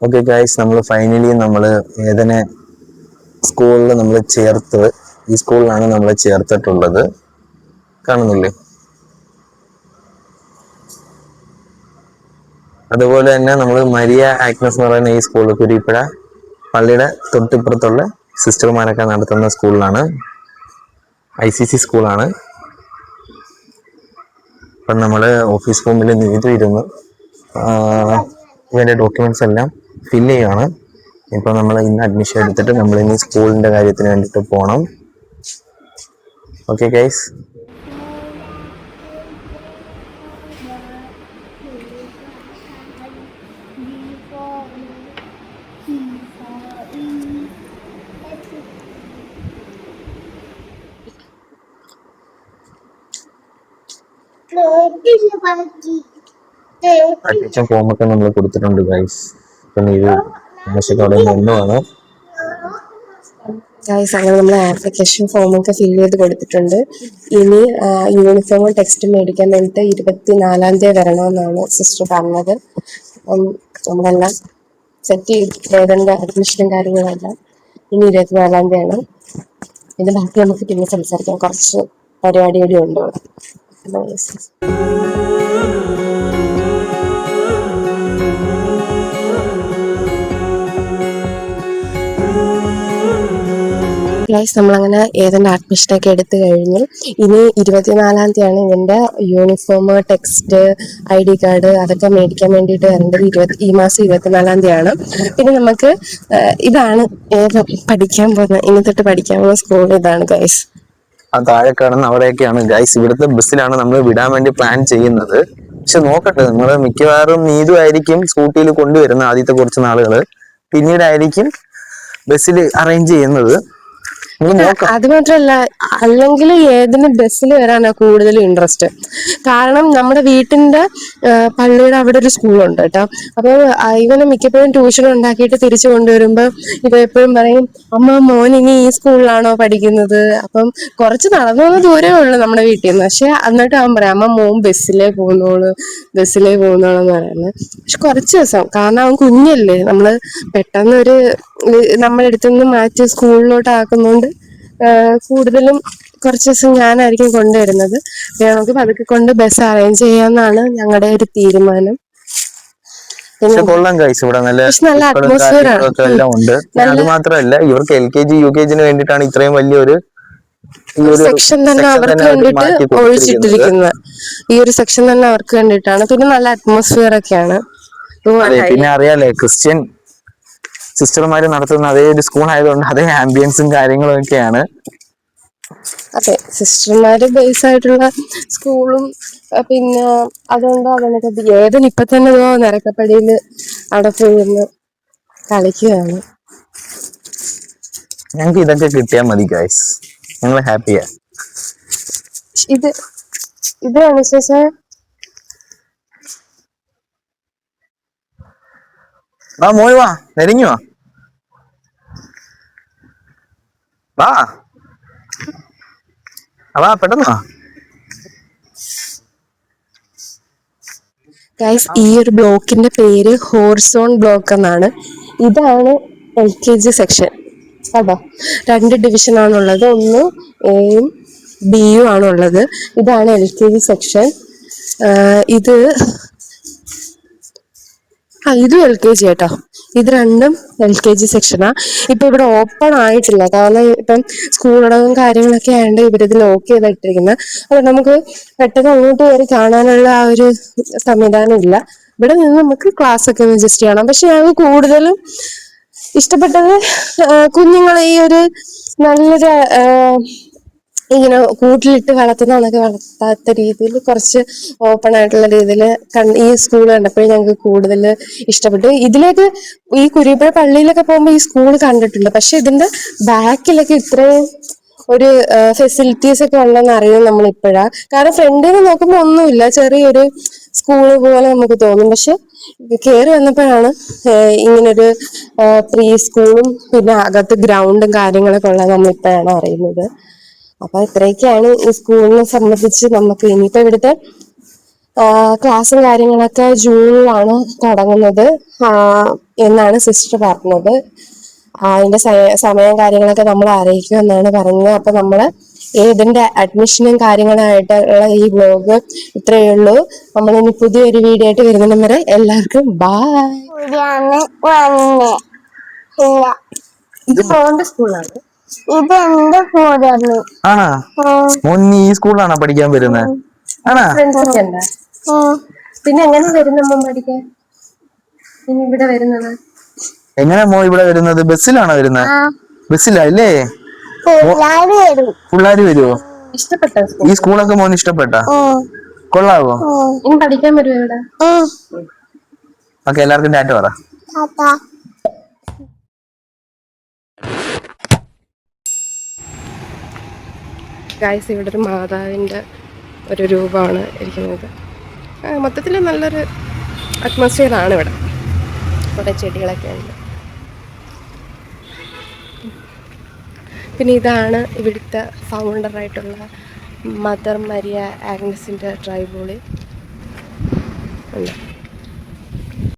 Okay guys, നമ്മൾ finally ഏതനെ സ്കൂളിൽ നമ്മൾ ചേർത്ത്. ഈ സ്കൂളിലാണ് നമ്മൾ ചേർത്തിട്ടുള്ളത്, കാണുന്നില്ലേ? അതുപോലെ തന്നെ നമ്മൾ മരിയ ആഗ്നസ് എന്ന് പറയുന്ന ഈ സ്കൂൾ കുരിപ്പുഴ പള്ളിയുടെ തൊട്ടിപ്പുറത്തുള്ള സിസ്റ്റർമാരൊക്കെ നടത്തുന്ന സ്കൂളിലാണ്. ICC സ്കൂളാണ്. അപ്പം നമ്മൾ ഓഫീസ് റൂമിൽ ഇരുന്ന് ഇവൻ്റെ ഡോക്യുമെന്റ്സ് എല്ലാം ഫില്ല് ചെയ്യുകയാണ്. ഇപ്പോൾ നമ്മൾ ഇന്ന് അഡ്മിഷൻ എടുത്തിട്ട് നമ്മൾ ഇനി സ്കൂളിൻ്റെ കാര്യത്തിന് വേണ്ടിയിട്ട് പോകണം. Okay guys. അഡ്മിഷൻ ഫോമൊക്കെ നമ്മൾ കൊടുത്തിട്ടുണ്ട് ഗൈസ്. അപ്പം ഇത് ആവശ്യത്തോടെ ഒന്നുമാണ് ഗൈസ്. അങ്ങനെ നമ്മൾ ആപ്ലിക്കേഷൻ ഫോമൊക്കെ ഫില്ല് ചെയ്ത് കൊടുത്തിട്ടുണ്ട്. ഇനി യൂണിഫോമും ടെക്സ്റ്റും മേടിക്കാൻ വേണ്ടിയിട്ട് 24-ാം തീയതി വരണമെന്നാണ് സിസ്റ്റർ പറഞ്ഞത്. അപ്പം നമ്മളെല്ലാം സെറ്റ് ചെയ്തതിൻ്റെ അഡ്മിഷനും കാര്യങ്ങളെല്ലാം ഇനി 24-ാം തീയതിയാണ്. ഇതിൻ്റെ ബാക്കി നമുക്ക് പിന്നെ സംസാരിക്കാം. കുറച്ച് പരിപാടി കൂടി ഉണ്ട്. ഗൈസ്, നമ്മളങ്ങനെ ഏതെൻ്റെ അഡ്മിഷനൊക്കെ എടുത്തു കഴിഞ്ഞു. ഇനി 24-ാം തീയതിയാണ് ഇതിൻ്റെ യൂണിഫോം, ടെക്സ്റ്റ്, ID കാർഡ് അതൊക്കെ മേടിക്കാൻ വേണ്ടിയിട്ട് വരേണ്ടത്. ഈ മാസം 24-ാം തീയതിയാണ്. പിന്നെ നമുക്ക് ഇതാണ് പഠിക്കാൻ പോകുന്ന, ഇനി തൊട്ട് പഠിക്കാൻ പോകുന്ന സ്കൂൾ ഇതാണ് ഗൈസ്. ആ താഴെ കാണുന്ന അവിടെയൊക്കെയാണ് ഗൈസ്. ഇവിടുത്തെ ബസ്സിലാണ് നമ്മൾ വിടാൻ വേണ്ടി പ്ലാൻ ചെയ്യുന്നത്. പക്ഷെ നോക്കട്ടെ, നമ്മൾ മിക്കവാറും നീതു ആയിരിക്കും സ്കൂട്ടിയിൽ കൊണ്ടുവരുന്ന ആദ്യത്തെ കുറച്ച് നാളുകൾ. പിന്നീടായിരിക്കും ബസ്സിൽ അറേഞ്ച് ചെയ്യുന്നത്. അത് മാത്രല്ല, അല്ലെങ്കിൽ ഏതിന് ബസ്സിൽ വരാനാ കൂടുതൽ ഇൻട്രസ്റ്റ്. കാരണം നമ്മുടെ വീട്ടിന്റെ പള്ളിയുടെ അവിടെ ഒരു സ്കൂളുണ്ട് കേട്ടോ. അപ്പോൾ ഇവനെ മിക്കപ്പോഴും ട്യൂഷൻ ഉണ്ടാക്കിയിട്ട് തിരിച്ചു കൊണ്ടുവരുമ്പോൾ ഇവ എപ്പോഴും പറയും, അമ്മ മോൻ ഇനി ഈ സ്കൂളിലാണോ പഠിക്കുന്നത്? അപ്പം കുറച്ച് നടന്നു വന്ന ദൂരമേ ഉള്ളൂ നമ്മുടെ വീട്ടിൽ നിന്ന്. പക്ഷെ എന്നിട്ട് അവൻ പറയാം, അമ്മ മോൻ ബസ്സിലേ പോകുന്നോളൂ എന്ന് പറയുന്നത്. പക്ഷെ കുറച്ച് ദിവസം, കാരണം അവൻ കുഞ്ഞല്ലേ, നമ്മള് പെട്ടെന്ന് നമ്മുടെ അടുത്തുനിന്ന് മാറ്റി സ്കൂളിലോട്ട് ആക്കുന്നോണ്ട് കൂടുതലും കുറച്ച് ദിവസം ഞാനായിരിക്കും കൊണ്ടുവരുന്നത്. നമുക്ക് പതുക്കെ കൊണ്ട് ബസ് അറേഞ്ച് ചെയ്യാന്നാണ് ഞങ്ങളുടെ ഒരു തീരുമാനം. കൊള്ളാം ഗൈസ്, ഇവിടെ നല്ല അറ്റ്മോസ്ഫിയർ ആണ്. എല്ലാം ഉണ്ട്. അത് മാത്രമല്ല, ഇവർക്ക് LKG UKG വേണ്ടിയിട്ടാണ് ഇത്രയും വലിയൊരു സെക്ഷൻ തന്നെ അവർക്ക് വേണ്ടിയിട്ട് ഒഴിച്ചിട്ടിരിക്കുന്നത്. ഈ ഒരു സെക്ഷൻ തന്നെ അവർക്ക് വേണ്ടിയിട്ടാണ്. പിന്നെ നല്ല അറ്റ്മോസ്ഫിയർ ഒക്കെയാണ്. പിന്നെ അറിയാലേ, ക്രിസ്ത്യൻ സിസ്റ്റർമാര് നടത്തുന്ന അതേ ഒരു സ്കൂൾ ആയതുകൊണ്ട് അതേ ആംബിയൻസും കാര്യങ്ങളും ഒക്കെയാണ്. അതെ, സിസ്റ്റർമാര് ബേസ് ആയിട്ടുള്ള സ്കൂളും പിന്നെ അതുകൊണ്ട് അതിനൊക്കെ ഏതിന് ഇപ്പൊ തന്നെ നിരക്കപ്പടിയില് അവിടെ പോയിരുന്ന് കളിക്കുകയാണ്. ഞങ്ങൾക്ക് ഇതൊക്കെ കിട്ടിയാൽ മതി ഗൈസ്, ഞങ്ങൾ ഹാപ്പിയാ. ഇതാണ് ശേഷം മോള് വാ, നെരിഞ്ഞു വാ, വാ പെട്ടെന്ന് വാ. ഗൈസ്, ഈ ഒരു ബ്ലോക്കിന്റെ പേര് ഹോർസോൺ ബ്ലോക്ക് എന്നാണ്. ഇതാണ് LKG സെക്ഷൻ. അതാ 2 ഡിവിഷൻ ആണുള്ളത്. ഒന്ന് Aയും Bയും ആണുള്ളത്. ഇതാണ് LKG സെക്ഷൻ. ഇതും LKG കേട്ടോ. ഇത് രണ്ടും LKG സെക്ഷനാ. ഇപ്പൊ ഇവിടെ ഓപ്പൺ ആയിട്ടില്ല, കാരണം ഇപ്പം സ്കൂളടവും കാര്യങ്ങളൊക്കെ ആയതുകൊണ്ട് ഇവരിത് ലോക്ക് ചെയ്തിട്ടിരിക്കുന്നത്. അത് നമുക്ക് പെട്ടെന്ന് അങ്ങോട്ട് കയറി കാണാനുള്ള ആ ഒരു സംവിധാനം ഇല്ല. ഇവിടെ നിന്ന് നമുക്ക് ക്ലാസ് ഒക്കെ ഒന്ന് ജസ്റ്റ് ചെയ്യണം. പക്ഷെ ഞങ്ങൾക്ക് കൂടുതലും ഇഷ്ടപ്പെട്ടത് കുഞ്ഞുങ്ങളെ ഈ ഒരു നല്ലൊരു ഇങ്ങനെ കൂട്ടിലിട്ട് വളർത്താത്ത രീതിയിൽ കുറച്ച് ഓപ്പൺ ആയിട്ടുള്ള രീതിയിൽ ഈ സ്കൂൾ കണ്ടപ്പോഴും ഞങ്ങൾക്ക് കൂടുതൽ ഇഷ്ടപ്പെട്ടു. ഇതിലേക്ക് ഈ കുരിപ്പുഴ പള്ളിയിലൊക്കെ പോകുമ്പോൾ ഈ സ്കൂൾ കണ്ടിട്ടുണ്ട്. പക്ഷെ ഇതിന്റെ ബാക്കിലൊക്കെ ഇത്രയും ഒരു ഫെസിലിറ്റീസ് ഒക്കെ ഉണ്ടെന്ന് അറിയുന്നത് നമ്മൾ ഇപ്പോഴാ. കാരണം ഫ്രണ്ടിൽ നിന്ന് നോക്കുമ്പോൾ ഒന്നുമില്ല, ചെറിയൊരു സ്കൂള് പോലെ നമുക്ക് തോന്നും. പക്ഷെ കയറി വന്നപ്പോഴാണ് ഇങ്ങനൊരു പ്രീ സ്കൂളും പിന്നെ അകത്ത് ഗ്രൗണ്ടും കാര്യങ്ങളൊക്കെ ഉള്ളത് നമ്മൾ ഇപ്പോഴാണ് അറിയുന്നത്. അപ്പൊ ഇത്രയൊക്കെയാണ് ഈ സ്കൂളിനെ സംബന്ധിച്ച്. നമുക്ക് ഇനിയിപ്പോ ഇവിടുത്തെ ക്ലാസ്സും കാര്യങ്ങളൊക്കെ ജൂണിലാണ് തുടങ്ങുന്നത്. എന്നാണ് സിസ്റ്റർ പറഞ്ഞത്. അതിന്റെ സമയം കാര്യങ്ങളൊക്കെ നമ്മൾ അറിയിക്കും എന്നാണ് പറഞ്ഞത്. അപ്പൊ നമ്മള് ഇതിന്റെ അഡ്മിഷനും കാര്യങ്ങളായിട്ടുള്ള ഈ വ്ലോഗ് ഇത്രയേ ഉള്ളൂ. നമ്മൾ ഇനി പുതിയൊരു വീഡിയോ ആയിട്ട് വരുന്നതിനും വരെ എല്ലാവർക്കും ബൈ. ഇത് മോന്റെ സ്കൂളാണ്. ഇത് എന്റെ കൂടാണ്. ആണാ? മോൻ ഈ സ്കൂളിലാണോ പഠിക്കാൻ വരുന്നത്? ആണാ? ഫ്രണ്ട്സ് ഒക്കെ ഉണ്ടോ? പിന്നെ എങ്ങനെ വരുന്നമ്മ പഠിക്കാൻ ഇനി ഇവിടെ വരുന്നത്? എങ്ങനെ മോ ഇവിടെ വരുന്നത്? ബസ്സിലാണോ വരുന്നത്? ബസ്സിലാ അല്ലേ? പിള്ളേര് വരുവോ? ഇഷ്ടപ്പെട്ടോ ഈ സ്കൂളൊക്കെ മോൻ ഇഷ്ടപ്പെട്ട? കൊള്ളാവോ? ഇനി പഠിക്കാൻ വരുമോ ഇവിടെ? ഓക്കെ, എല്ലാവർക്കും ടാറ്റ പറ. ഗായ്സ്, ഇവിടെ ഒരു മാതാവിൻ്റെ ഒരു രൂപമാണ് ഇരിക്കുന്നത്. മൊത്തത്തിൽ നല്ലൊരു അറ്റ്മോസ്ഫിയറാണ് ഇവിടെ. കുറേ ചെടികളൊക്കെ ഉണ്ട്. പിന്നെ ഇതാണ് ഇവിടുത്തെ ഫൗണ്ടറായിട്ടുള്ള മദർ മരിയ ആഗ്നസിൻ്റെ ട്രൈബോളി ഉണ്ട്.